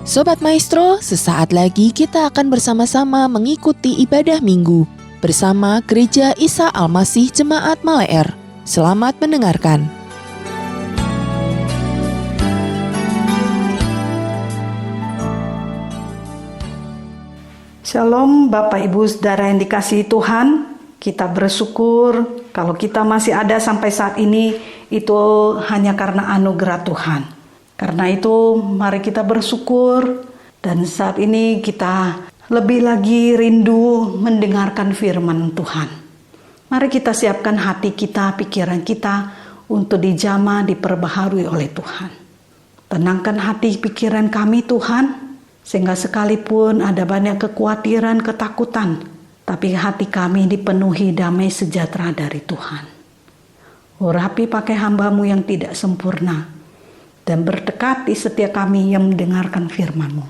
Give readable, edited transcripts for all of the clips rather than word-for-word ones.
Sobat Maestro, sesaat lagi kita akan bersama-sama mengikuti ibadah minggu bersama Gereja Isa Al-Masih Jemaat Maleer. Selamat mendengarkan. Shalom Bapak Ibu Saudara yang dikasihi Tuhan. Kita bersyukur kalau kita masih ada sampai saat ini itu hanya karena anugerah Tuhan. Karena itu mari kita bersyukur dan saat ini kita lebih lagi rindu mendengarkan firman Tuhan. Mari kita siapkan hati kita, pikiran kita untuk dijamah, diperbaharui oleh Tuhan. Tenangkan hati pikiran kami Tuhan, sehingga sekalipun ada banyak kekhawatiran, ketakutan, tapi hati kami dipenuhi damai sejahtera dari Tuhan. Urapi pakai hamba-Mu yang tidak sempurna, dan berdekati setiap kami yang mendengarkan firman-Mu.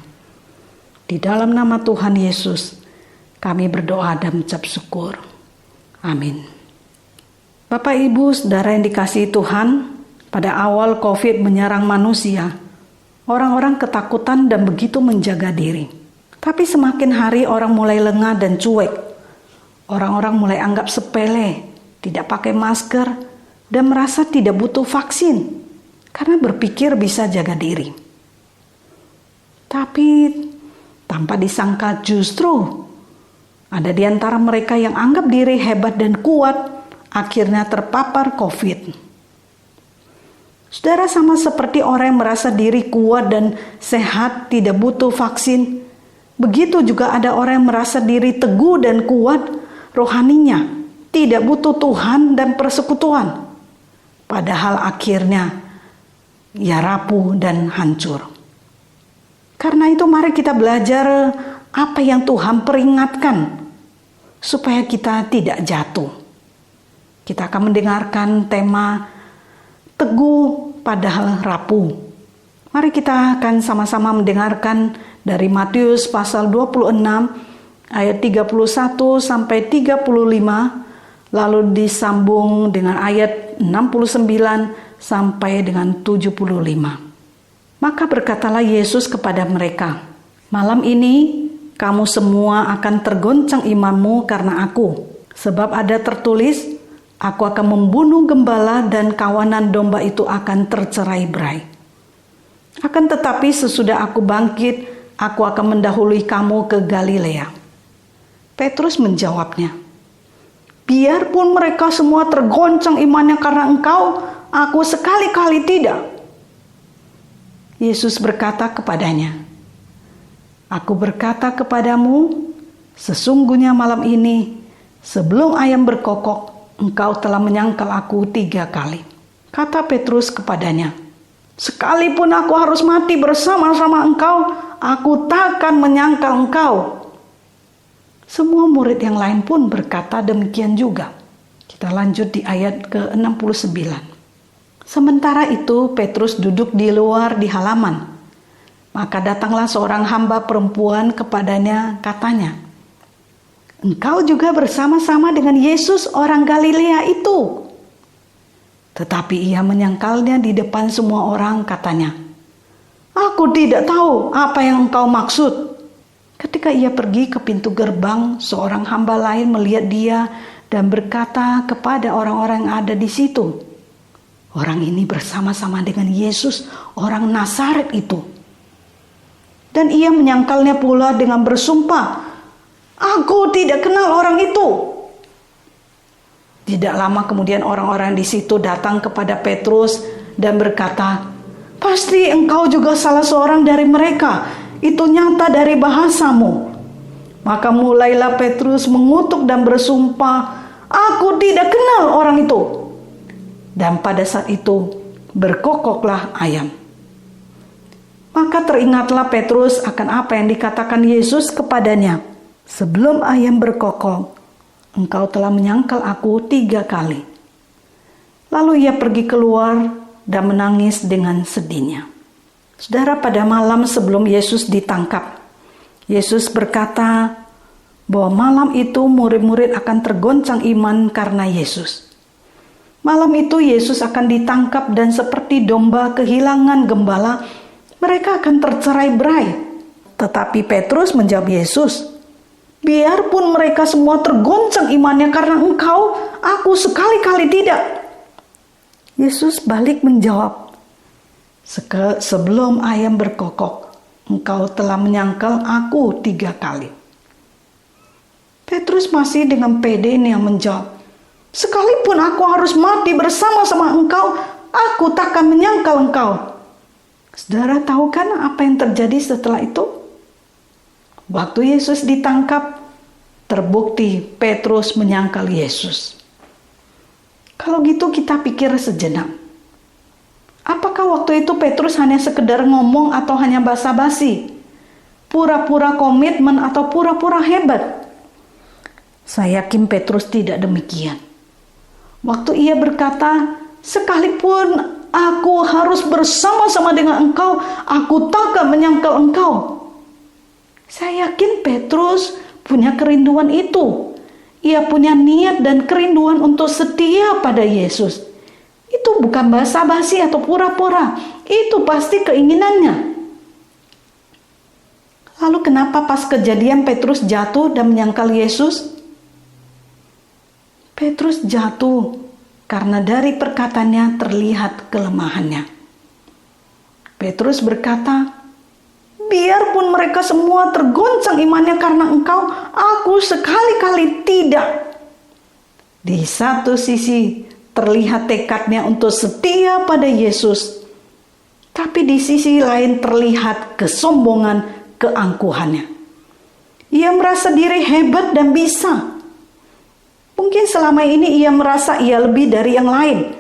Di dalam nama Tuhan Yesus, kami berdoa dan mengucap syukur. Amin. Bapak Ibu Saudara yang dikasihi Tuhan, pada awal COVID menyerang manusia, orang-orang ketakutan dan begitu menjaga diri. Tapi semakin hari orang mulai lengah dan cuek. Orang-orang mulai anggap sepele, tidak pakai masker, dan merasa tidak butuh vaksin. Karena berpikir bisa jaga diri. Tapi tanpa disangka justru ada di antara mereka yang anggap diri hebat dan kuat akhirnya terpapar COVID. Saudara, sama seperti orang yang merasa diri kuat dan sehat tidak butuh vaksin, begitu juga ada orang yang merasa diri teguh dan kuat rohaninya, tidak butuh Tuhan dan persekutuan. Padahal akhirnya ia rapuh dan hancur. Karena itu mari kita belajar apa yang Tuhan peringatkan supaya kita tidak jatuh. Kita akan mendengarkan tema teguh padahal rapuh. Mari kita akan sama-sama mendengarkan dari Matius pasal 26 ayat 31 sampai 35, lalu disambung dengan ayat 69 sampai dengan 75. Maka berkatalah Yesus kepada mereka, "Malam ini kamu semua akan tergoncang imanmu karena aku. Sebab ada tertulis, aku akan membunuh gembala dan kawanan domba itu akan tercerai-berai. Akan tetapi sesudah aku bangkit, aku akan mendahului kamu ke Galilea." Petrus menjawabnya, "Biarpun mereka semua tergoncang imannya karena engkau, aku sekali-kali tidak." Yesus berkata kepadanya, "Aku berkata kepadamu, sesungguhnya malam ini, sebelum ayam berkokok, engkau telah menyangkal aku 3 kali." Kata Petrus kepadanya, "Sekalipun aku harus mati bersama-sama engkau, aku takkan menyangkal engkau." Semua murid yang lain pun berkata demikian juga. Kita lanjut di ayat ke-69. Sementara itu Petrus duduk di luar di halaman. Maka datanglah seorang hamba perempuan kepadanya, katanya, "Engkau juga bersama-sama dengan Yesus orang Galilea itu." Tetapi ia menyangkalnya di depan semua orang, katanya, "Aku tidak tahu apa yang engkau maksud." Ketika ia pergi ke pintu gerbang, seorang hamba lain melihat dia dan berkata kepada orang-orang yang ada di situ, "Orang ini bersama-sama dengan Yesus, orang Nazaret itu." Dan ia menyangkalnya pula dengan bersumpah, "Aku tidak kenal orang itu." Tidak lama kemudian orang-orang di situ datang kepada Petrus dan berkata, "Pasti engkau juga salah seorang dari mereka. Itu nyata dari bahasamu." Maka mulailah Petrus mengutuk dan bersumpah, "Aku tidak kenal orang itu." Dan pada saat itu berkokoklah ayam. Maka teringatlah Petrus akan apa yang dikatakan Yesus kepadanya, "Sebelum ayam berkokok, engkau telah menyangkal aku 3 kali." Lalu ia pergi keluar dan menangis dengan sedihnya. Saudara, pada malam sebelum Yesus ditangkap, Yesus berkata bahwa malam itu murid-murid akan tergoncang iman karena Yesus. Malam itu Yesus akan ditangkap dan seperti domba kehilangan gembala, mereka akan tercerai-berai. Tetapi Petrus menjawab Yesus, "Biarpun mereka semua tergoncang imannya karena Engkau, aku sekali-kali tidak." Yesus balik menjawab, "Sebelum ayam berkokok, engkau telah menyangkal aku 3 kali." Petrus masih dengan pedenya menjawab, "Sekalipun aku harus mati bersama-sama engkau, aku takkan menyangkal engkau." Saudara tahu kan apa yang terjadi setelah itu? Waktu Yesus ditangkap, terbukti Petrus menyangkal Yesus. Kalau gitu kita pikir sejenak. Apakah waktu itu Petrus hanya sekedar ngomong atau hanya basa-basi? Pura-pura komitmen atau pura-pura hebat? Saya yakin Petrus tidak demikian. Waktu ia berkata, "Sekalipun aku harus bersama-sama dengan engkau, aku takkan menyangkal engkau." Saya yakin Petrus punya kerinduan itu. Ia punya niat dan kerinduan untuk setia pada Yesus. Itu bukan basa-basi atau pura-pura. Itu pasti keinginannya. Lalu kenapa pas kejadian Petrus jatuh dan menyangkal Yesus? Petrus jatuh karena dari perkataannya terlihat kelemahannya. Petrus berkata, "Biarpun mereka semua tergoncang imannya karena engkau, aku sekali-kali tidak." Di satu sisi terlihat tekadnya untuk setia pada Yesus, tapi di sisi lain terlihat kesombongan, keangkuhannya. Ia merasa diri hebat dan bisa. Mungkin selama ini ia merasa ia lebih dari yang lain.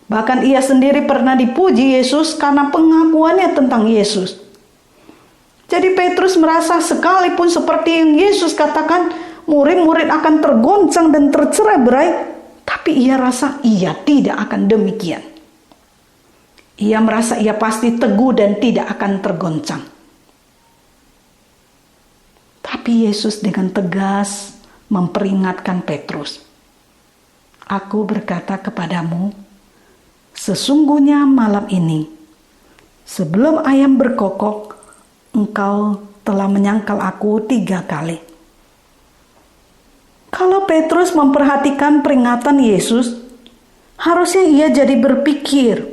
Bahkan ia sendiri pernah dipuji Yesus karena pengakuannya tentang Yesus. Jadi Petrus merasa sekalipun seperti yang Yesus katakan, murid-murid akan tergoncang dan tercerai-berai, tapi ia rasa ia tidak akan demikian. Ia merasa ia pasti teguh dan tidak akan tergoncang. Tapi Yesus dengan tegas memperingatkan Petrus, "Aku berkata kepadamu, sesungguhnya malam ini, sebelum ayam berkokok, engkau telah menyangkal aku 3 kali." Kalau Petrus memperhatikan peringatan Yesus, harusnya ia jadi berpikir,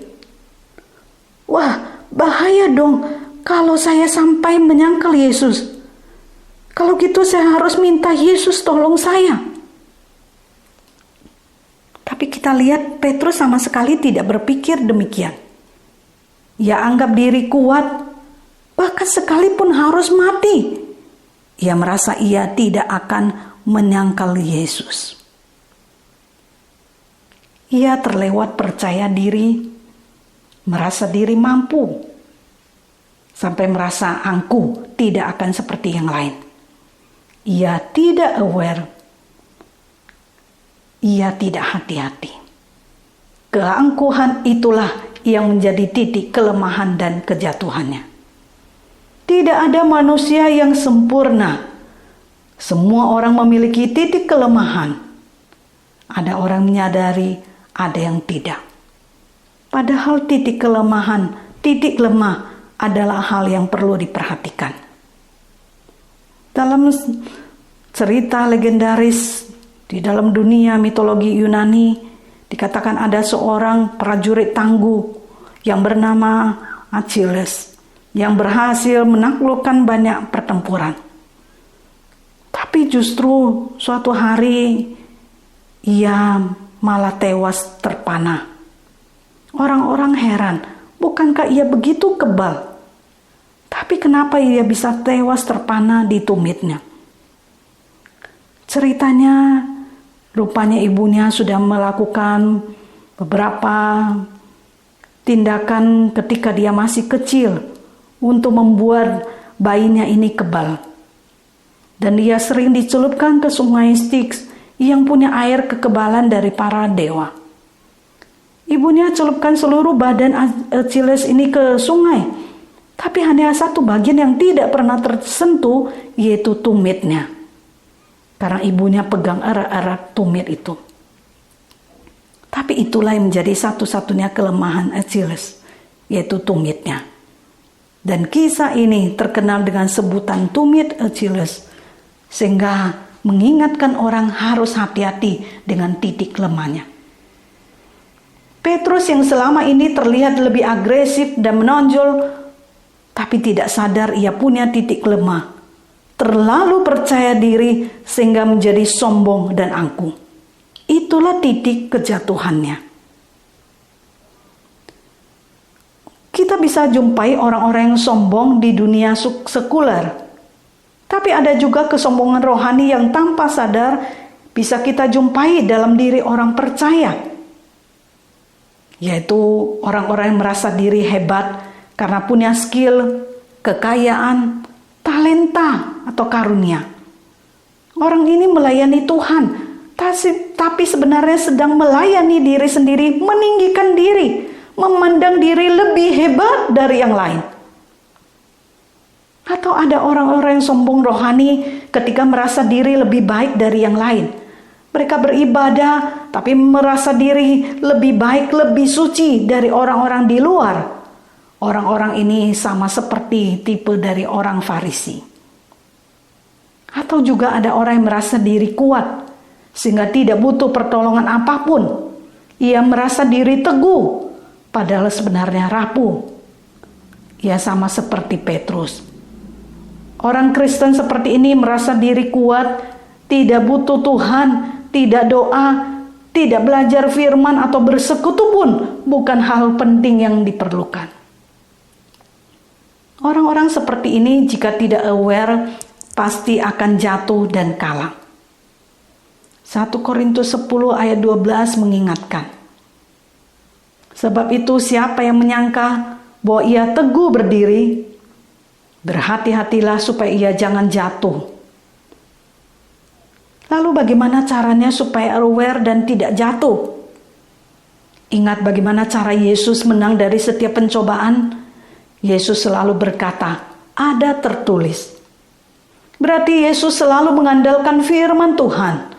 "Wah, bahaya dong kalau saya sampai menyangkal Yesus. Kalau gitu saya harus minta Yesus tolong saya." Tapi kita lihat Petrus sama sekali tidak berpikir demikian. Ia anggap diri kuat, bahkan sekalipun harus mati, ia merasa ia tidak akan menyangkal Yesus. Ia terlewat percaya diri, merasa diri mampu, sampai merasa angkuh tidak akan seperti yang lain. Ia tidak aware, ia tidak hati-hati. Keangkuhan itulah yang menjadi titik kelemahan dan kejatuhannya. Tidak ada manusia yang sempurna. Semua orang memiliki titik kelemahan. Ada orang menyadari, ada yang tidak. Padahal titik kelemahan, titik lemah adalah hal yang perlu diperhatikan. Dalam cerita legendaris di dalam dunia mitologi Yunani, dikatakan ada seorang prajurit tangguh yang bernama Achilles, yang berhasil menaklukkan banyak pertempuran. Tapi justru suatu hari ia malah tewas terpanah. Orang-orang heran, bukankah ia begitu kebal? Tapi kenapa ia bisa tewas terpana di tumitnya? Ceritanya, rupanya ibunya sudah melakukan beberapa tindakan ketika dia masih kecil untuk membuat bayinya ini kebal. Dan dia sering dicelupkan ke sungai Styx yang punya air kekebalan dari para dewa. Ibunya celupkan seluruh badan Achilles ini ke sungai. Tapi hanya satu bagian yang tidak pernah tersentuh, yaitu tumitnya. Karena ibunya pegang erat-erat tumit itu. Tapi itulah yang menjadi satu-satunya kelemahan Achilles, yaitu tumitnya. Dan kisah ini terkenal dengan sebutan tumit Achilles, sehingga mengingatkan orang harus hati-hati dengan titik lemahnya. Petrus yang selama ini terlihat lebih agresif dan menonjol, tapi tidak sadar ia punya titik lemah. Terlalu percaya diri sehingga menjadi sombong dan angkuh. Itulah titik kejatuhannya. Kita bisa jumpai orang-orang yang sombong di dunia sekuler. Tapi ada juga kesombongan rohani yang tanpa sadar bisa kita jumpai dalam diri orang percaya. Yaitu orang-orang yang merasa diri hebat karena punya skill, kekayaan, talenta, atau karunia. Orang ini melayani Tuhan, tapi sebenarnya sedang melayani diri sendiri, meninggikan diri, memandang diri lebih hebat dari yang lain. Atau ada orang-orang yang sombong rohani ketika merasa diri lebih baik dari yang lain. Mereka beribadah tapi merasa diri lebih baik, lebih suci dari orang-orang di luar. Orang-orang ini sama seperti tipe dari orang Farisi. Atau juga ada orang yang merasa diri kuat sehingga tidak butuh pertolongan apapun. Ia merasa diri teguh padahal sebenarnya rapuh. Ia sama seperti Petrus. Orang Kristen seperti ini merasa diri kuat, tidak butuh Tuhan, tidak doa, tidak belajar firman atau bersekutu pun bukan hal penting yang diperlukan. Orang-orang seperti ini jika tidak aware pasti akan jatuh dan kalah. 1 Korintus 10 ayat 12 mengingatkan. Sebab itu siapa yang menyangka bahwa ia teguh berdiri, berhati-hatilah supaya ia jangan jatuh. Lalu bagaimana caranya supaya aware dan tidak jatuh? Ingat bagaimana cara Yesus menang dari setiap pencobaan? Yesus selalu berkata, ada tertulis. Berarti Yesus selalu mengandalkan firman Tuhan.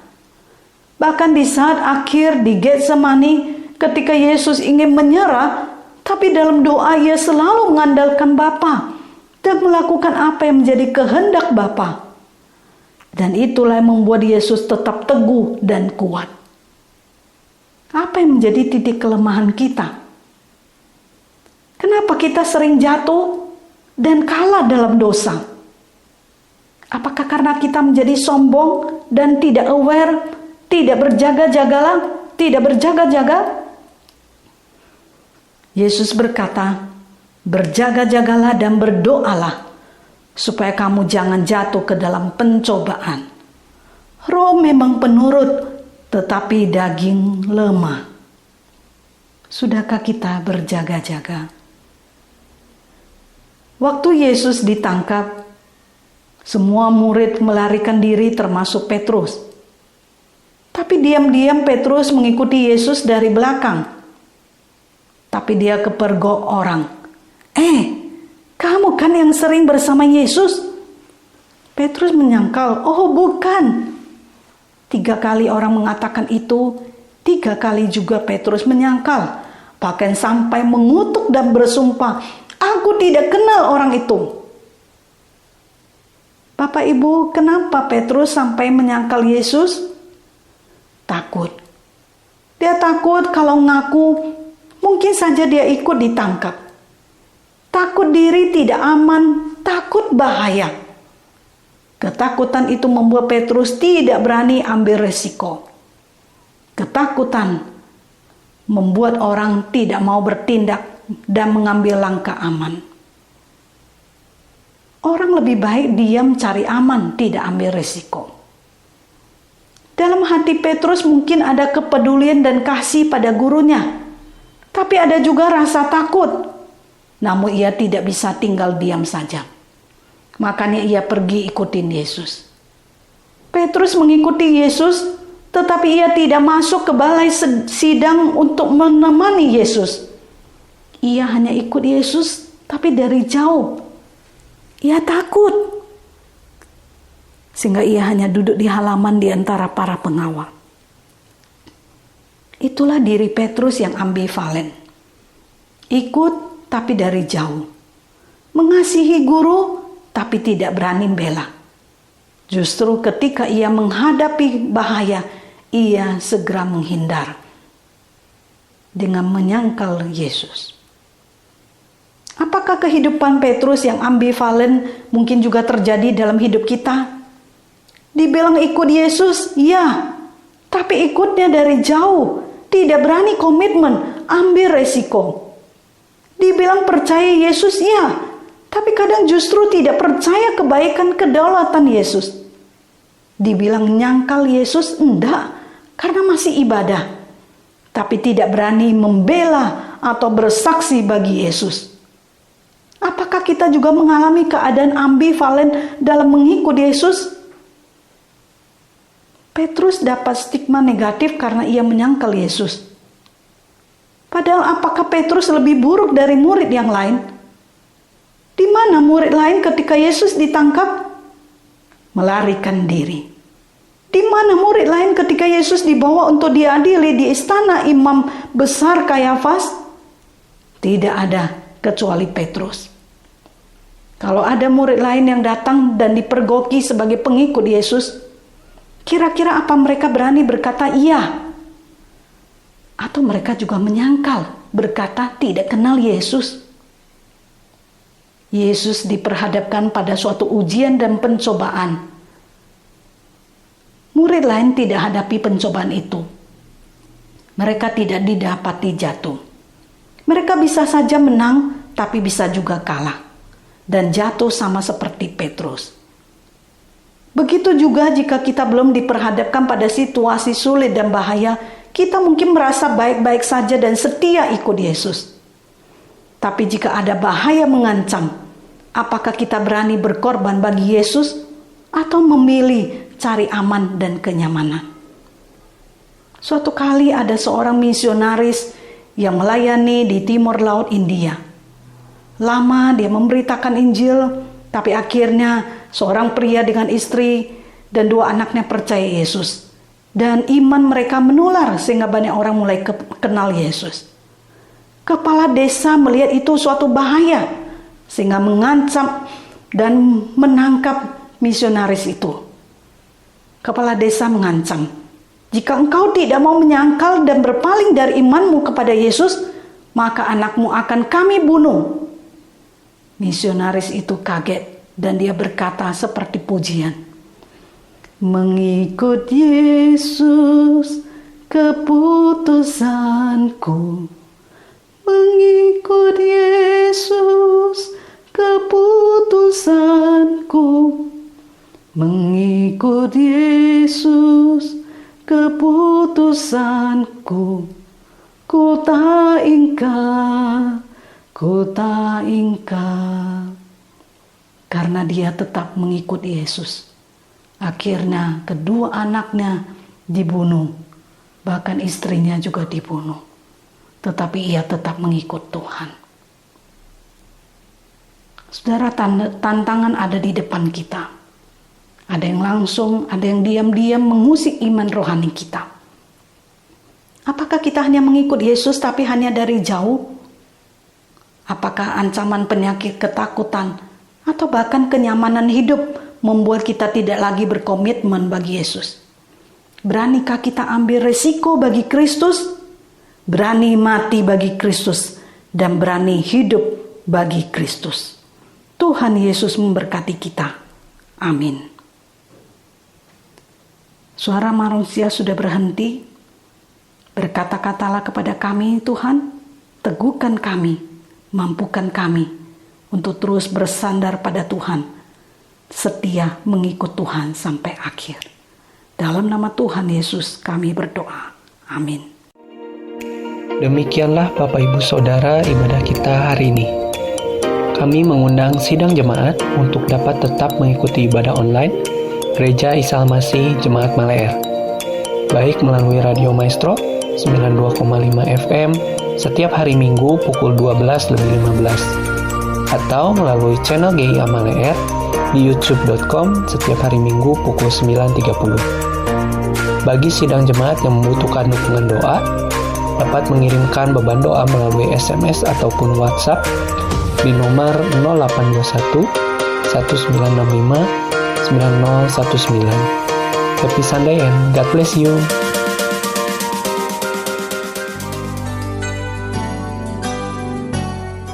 Bahkan di saat akhir di Getsemani, ketika Yesus ingin menyerah, tapi dalam doa ia selalu mengandalkan Bapa dan melakukan apa yang menjadi kehendak Bapa. Dan itulah yang membuat Yesus tetap teguh dan kuat. Apa yang menjadi titik kelemahan kita? Kenapa kita sering jatuh dan kalah dalam dosa? Apakah karena kita menjadi sombong dan tidak aware, tidak berjaga-jaga? Yesus berkata, berjaga-jagalah dan berdoalah supaya kamu jangan jatuh ke dalam pencobaan. Roh memang penurut, tetapi daging lemah. Sudahkah kita berjaga-jaga? Waktu Yesus ditangkap, semua murid melarikan diri termasuk Petrus. Tapi diam-diam Petrus mengikuti Yesus dari belakang. Tapi dia kepergok orang. Kamu kan yang sering bersama Yesus? Petrus menyangkal, oh bukan. 3 kali orang mengatakan itu, 3 kali juga Petrus menyangkal. Bahkan sampai mengutuk dan bersumpah, aku tidak kenal orang itu. Bapak Ibu, kenapa Petrus sampai menyangkal Yesus? Takut. Dia takut kalau ngaku, mungkin saja dia ikut ditangkap. Takut diri tidak aman, takut bahaya. Ketakutan itu membuat Petrus tidak berani ambil resiko. Ketakutan membuat orang tidak mau bertindak dan mengambil langkah aman. Orang lebih baik diam cari aman, tidak ambil resiko. Dalam hati Petrus mungkin ada kepedulian dan kasih pada gurunya. Tapi ada juga rasa takut. Namun ia tidak bisa tinggal diam saja. Makanya ia pergi ikutin Yesus. Petrus mengikuti Yesus, tetapi ia tidak masuk ke balai sidang untuk menemani Yesus. Ia hanya ikut Yesus, tapi dari jauh. Ia takut. Sehingga ia hanya duduk di halaman di antara para pengawal. Itulah diri Petrus yang ambivalen. Ikut tapi dari jauh. mengasihi guru, tapi tidak berani membela. Justru ketika ia menghadapi bahaya, ia segera menghindar dengan menyangkal Yesus. Apakah kehidupan Petrus yang ambivalen mungkin juga terjadi dalam hidup kita? Dibilang ikut Yesus, ya, tapi ikutnya dari jauh, tidak berani komitmen, ambil resiko. Dibilang percaya Yesus, ya, tapi kadang justru tidak percaya kebaikan kedaulatan Yesus. Dibilang nyangkal Yesus, enggak, karena masih ibadah, tapi tidak berani membela atau bersaksi bagi Yesus. Apakah kita juga mengalami keadaan ambivalen dalam mengikut Yesus? Petrus dapat stigma negatif karena ia menyangkal Yesus. Padahal apakah Petrus lebih buruk dari murid yang lain? Di mana murid lain ketika Yesus ditangkap? Melarikan diri. Di mana murid lain ketika Yesus dibawa untuk diadili di istana imam besar Kayafas? Tidak ada kecuali Petrus. Kalau ada murid lain yang datang dan dipergoki sebagai pengikut Yesus, kira-kira apa mereka berani berkata iya? Atau mereka juga menyangkal, berkata tidak kenal Yesus? Yesus diperhadapkan pada suatu ujian dan pencobaan. Murid lain tidak hadapi pencobaan itu. Mereka tidak didapati jatuh. Mereka bisa saja menang, tapi bisa juga kalah dan jatuh sama seperti Petrus. Begitu juga jika kita belum diperhadapkan pada situasi sulit dan bahaya, kita mungkin merasa baik-baik saja dan setia ikut Yesus. Tapi jika ada bahaya mengancam, apakah kita berani berkorban bagi Yesus atau memilih cari aman dan kenyamanan? Suatu kali ada seorang misionaris yang melayani di timur laut India. Lama dia memberitakan Injil, tapi akhirnya seorang pria dengan istri dan 2 anaknya percaya Yesus. Dan iman mereka menular sehingga banyak orang mulai kenal Yesus. Kepala desa melihat itu suatu bahaya sehingga mengancam dan menangkap misionaris itu. Kepala desa mengancam, jika engkau tidak mau menyangkal dan berpaling dari imanmu kepada Yesus, maka anakmu akan kami bunuh. Misionaris itu kaget dan dia berkata seperti pujian, mengikut Yesus keputusanku, mengikut Yesus keputusanku, mengikut Yesus keputusanku, ku tak ingkar. Karena dia tetap mengikut Yesus. Akhirnya kedua anaknya dibunuh. Bahkan istrinya juga dibunuh. Tetapi ia tetap mengikut Tuhan. Saudara, tantangan ada di depan kita. Ada yang langsung, ada yang diam-diam mengusik iman rohani kita. Apakah kita hanya mengikut Yesus tapi hanya dari jauh? Apakah ancaman penyakit, ketakutan, atau bahkan kenyamanan hidup membuat kita tidak lagi berkomitmen bagi Yesus? Beranikah kita ambil resiko bagi Kristus? Berani mati bagi Kristus dan berani hidup bagi Kristus. Tuhan Yesus memberkati kita. Amin. Suara manusia sudah berhenti. Berkata-katalah kepada kami, Tuhan, teguhkan kami. Mampukan kami untuk terus bersandar pada Tuhan, setia mengikut Tuhan sampai akhir. Dalam nama Tuhan Yesus kami berdoa. Amin. Demikianlah Bapak Ibu Saudara ibadah kita hari ini. Kami mengundang sidang jemaat untuk dapat tetap mengikuti ibadah online Gereja Isa Al-Masih Jemaat Maleer, baik melalui Radio Maestro 92,5 FM setiap hari Minggu pukul 12:15 atau melalui channel GIA Maleer di youtube.com setiap hari Minggu pukul 9.30. Bagi sidang jemaat yang membutuhkan dukungan doa, dapat mengirimkan beban doa melalui SMS ataupun WhatsApp di nomor 0821 1965 9019. Happy Sunday and God bless you.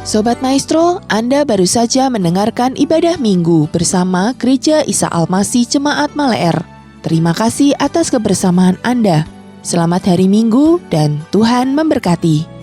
Sobat Maestro, Anda baru saja mendengarkan ibadah minggu bersama Gereja Isa Al-Masih Jemaat Maleer. Terima kasih atas kebersamaan Anda. Selamat hari Minggu dan Tuhan memberkati.